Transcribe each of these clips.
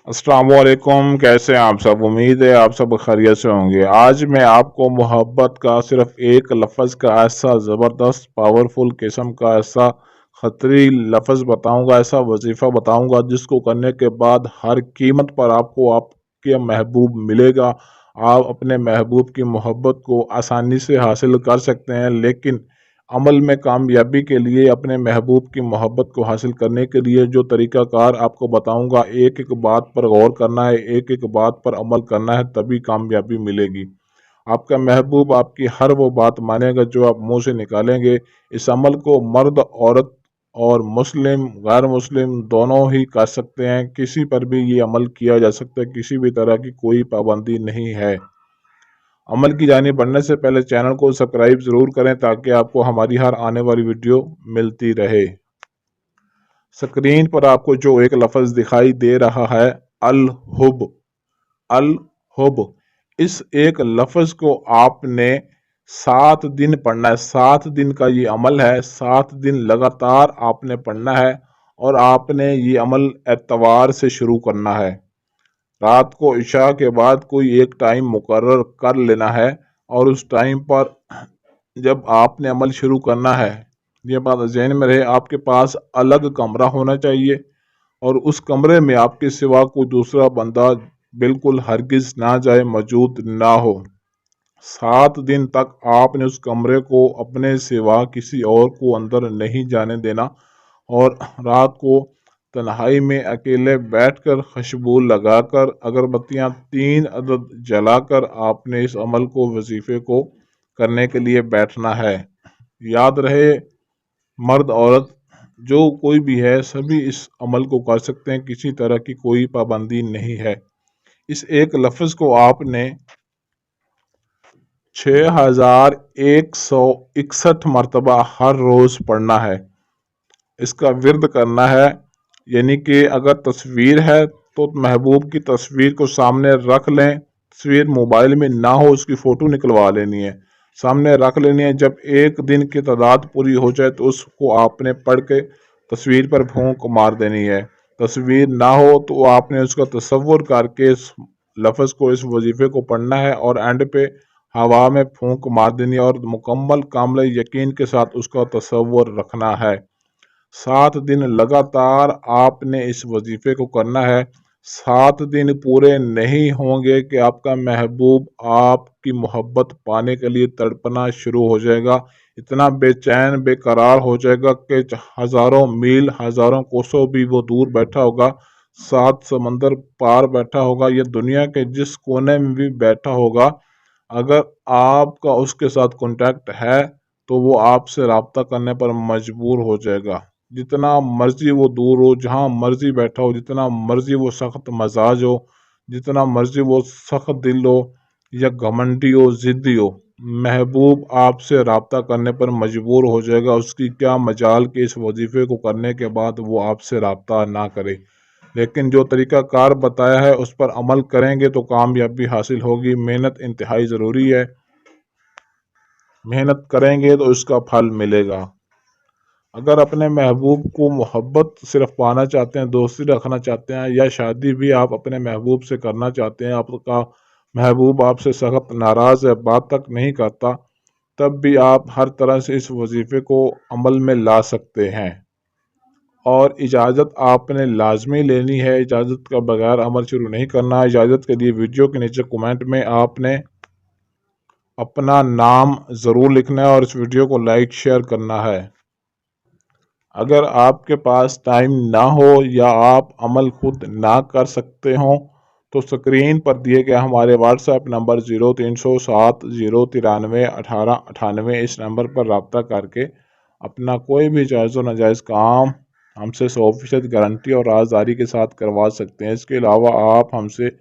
अस्सलाम वालेकुम। कैसे हैं आप सब? उम्मीद है आप सब खैरियत से होंगे। आज मैं आपको मोहब्बत का सिर्फ एक लफ्ज़ का ऐसा ज़बरदस्त पावरफुल किस्म का ऐसा खतरी लफ्ज़ बताऊंगा, ऐसा वजीफ़ा बताऊंगा जिसको करने के बाद हर कीमत पर आपको आपके महबूब मिलेगा। आप अपने महबूब की मोहब्बत को आसानी से हासिल कर सकते हैं, लेकिन अमल में कामयाबी के लिए अपने महबूब की मोहब्बत को हासिल करने के लिए जो तरीक़ाकार आपको बताऊंगा, एक एक बात पर गौर करना है, एक एक बात पर अमल करना है, तभी कामयाबी मिलेगी। आपका महबूब आपकी हर वो बात मानेगा जो आप मुंह से निकालेंगे। इस अमल को मर्द औरत और मुस्लिम गैर मुस्लिम दोनों ही कर सकते हैं। किसी पर भी ये अमल किया जा सकता है, किसी भी तरह की कोई पाबंदी नहीं है। अमल की जानिब बढ़ने से पहले चैनल को सब्सक्राइब ज़रूर करें ताकि आपको हमारी हर आने वाली वीडियो मिलती रहे। स्क्रीन पर आपको जो एक लफ्ज़ दिखाई दे रहा है, अल हुब, अल हुब, इस एक लफ्ज़ को आपने 7 दिन पढ़ना है। 7 दिन का ये अमल है, 7 दिन लगातार आपने पढ़ना है और आपने ये अमल एतवार से शुरू करना है। रात को इशा के बाद कोई एक टाइम मुकर्रर कर लेना है और उस टाइम पर जब आपने अमल शुरू करना है, ये बात ज़हन में रहे, आपके पास अलग कमरा होना चाहिए और उस कमरे में आपके सिवा कोई दूसरा बंदा बिल्कुल हरगिज़ ना जाए, मौजूद ना हो। 7 दिन तक आपने उस कमरे को अपने सिवा किसी और को अंदर नहीं जाने देना और रात को तन्हाई में अकेले बैठकर खुशबू लगाकर अगरबत्तियां 3 अदद जलाकर आपने इस अमल को वजीफे को करने के लिए बैठना है। याद रहे, मर्द औरत जो कोई भी है सभी इस अमल को कर सकते हैं, किसी तरह की कोई पाबंदी नहीं है। इस एक लफ्ज़ को आपने 6161 मरतबा हर रोज़ पढ़ना है। इसका विर्द करना है, यानी कि अगर तस्वीर है तो महबूब की तस्वीर को सामने रख लें। तस्वीर मोबाइल में ना हो, उसकी फ़ोटो निकलवा लेनी है, सामने रख लेनी है। जब एक दिन की तादाद पूरी हो जाए तो उसको आपने पढ़ के तस्वीर पर फूंक मार देनी है। तस्वीर ना हो तो आपने उसका तसव्वुर करके इस लफ्ज़ को, इस वजीफ़े को पढ़ना है और एंड पे हवा में फूंक मार देनी है और मुकम्मल कामिल यकीन के साथ उसका तसव्वुर रखना है। 7 दिन लगातार आपने इस वजीफे को करना है। 7 दिन पूरे नहीं होंगे कि आपका महबूब आपकी मोहब्बत पाने के लिए तड़पना शुरू हो जाएगा। इतना बेचैन बेकरार हो जाएगा कि हज़ारों मील हज़ारों कोसों भी वो दूर बैठा होगा, 7 समंदर पार बैठा होगा, या दुनिया के जिस कोने में भी बैठा होगा, अगर आपका उसके साथ कॉन्टैक्ट है तो वो आपसे रब्ता करने पर मजबूर हो जाएगा। जितना मर्जी वो दूर हो, जहाँ मर्जी बैठा हो, जितना मर्जी वो सख्त मजाज हो, जितना मर्जी वो सख्त दिल हो या घमंडी हो, ज़िद्दी हो, महबूब आपसे रब्ता करने पर मजबूर हो जाएगा। उसकी क्या मजाल कि इस वजीफे को करने के बाद वो आपसे रब्ता ना करे। लेकिन जो तरीक़ाकार बताया है उस पर अमल करेंगे तो कामयाबी हासिल होगी। मेहनत इंतहाई ज़रूरी है, मेहनत करेंगे तो इसका फल मिलेगा। अगर अपने महबूब को मोहब्बत सिर्फ पाना चाहते हैं, दोस्ती रखना चाहते हैं, या शादी भी आप अपने महबूब से करना चाहते हैं, आपका महबूब आपसे सख्त नाराज़ है, बात तक नहीं करता, तब भी आप हर तरह से इस वजीफे को अमल में ला सकते हैं। और इजाज़त आपने लाजमी लेनी है, इजाज़त का बगैर अमल शुरू नहीं करना। इजाज़त के लिए वीडियो के नीचे कमेंट में आपने अपना नाम ज़रूर लिखना है और इस वीडियो को लाइक शेयर करना है। अगर आपके पास टाइम ना हो या आप अमल खुद ना कर सकते हों तो स्क्रीन पर दिए गए हमारे व्हाट्सएप नंबर 0307 093 1898 इस नंबर पर रब्ता करके अपना कोई भी जायज़ व नाजायज़ काम हमसे 100% गारंटी और राजदारी के साथ करवा सकते हैं। इसके अलावा आप हमसे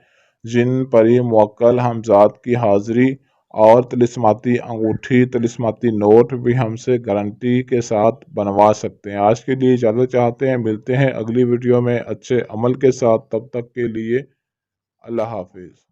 जिन परी मुवक्कल हमजाद की हाज़िरी और तिलिस्माती अंगूठी, तिलिस्माती नोट भी हमसे गारंटी के साथ बनवा सकते हैं। आज के लिए इजाज़त चाहते हैं, मिलते हैं अगली वीडियो में अच्छे अमल के साथ। तब तक के लिए अल्लाह हाफिज़।